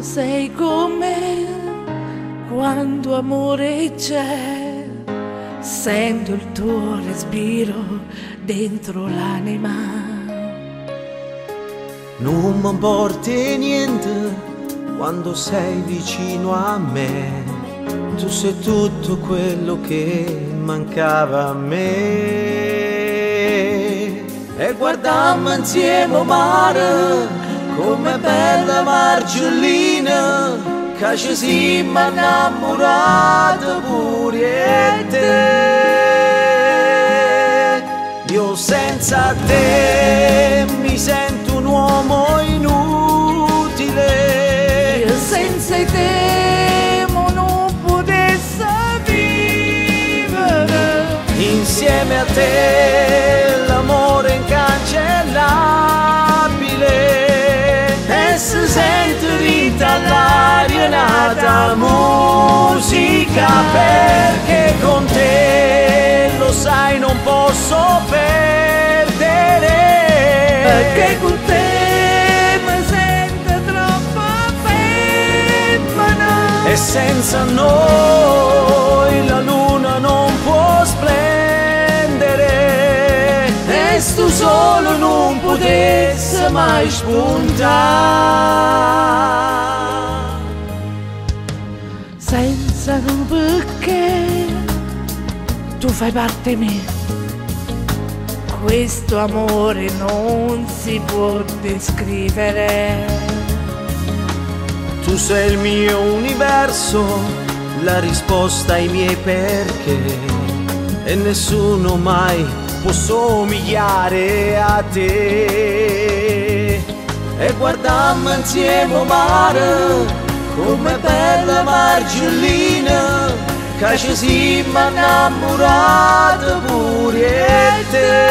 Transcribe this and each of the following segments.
quando sei con me, quando amore c'è, sento il tuo respiro dentro l'anima. Non mi importi niente quando sei vicino a me, tu sei tutto quello che mancava a me. E guardammo insieme al mare come bella margellina, che ci siamo innamorati pure te. Io senza te mi sento un uomo inutile, Io senza te non potessi vivere. insieme a te l'amore incancellabile, e si sente rinta all'aria nata musica, perché con te lo sai non posso perdere, Perché con te mi sento troppo femmina, e senza noi la luna non può splendere, e tu solo non potesse mai spuntare. senza un perché tu fai parte mia. Questo amore non si può descrivere. Tu sei il mio universo, la risposta ai miei perché, e nessuno mai può somigliare a te. E guardammo insieme al mare come bella margellina, che ci siamo innamorati pure te.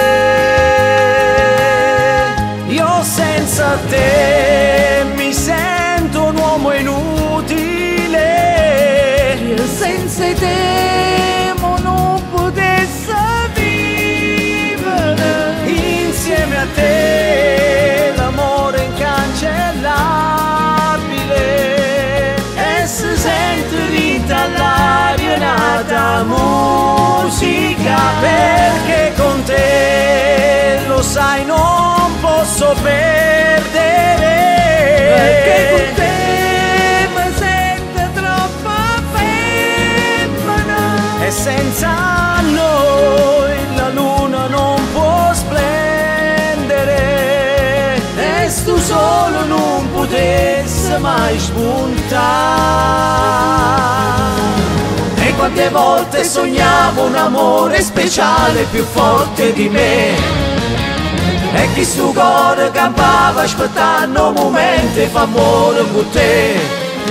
Io senza te mi sento un uomo inutile, Io senza te non potessi vivere. insieme a te l'amore incancellabile, e si sente rinta all'aria nata musica, perché con te lo sai non posso perdere, Perché con te mi sento troppo femmina, e senza noi la luna non può splendere, e tu solo non potesse mai spuntare. E quante volte sognavo un amore speciale più forte di me, e chi sto cuore campava aspettando un momento e fa amore con te.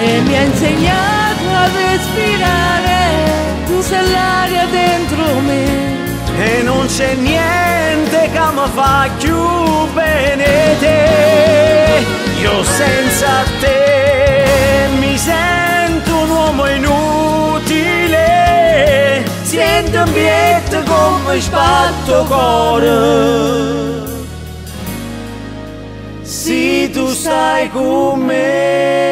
e mi ha insegnato a respirare, tu sei l'aria dentro me. E non c'è niente che mi fa più bene te. Io senza te mi sento un uomo inutile, sento un bietto come spatto cuore, se tu stai con me.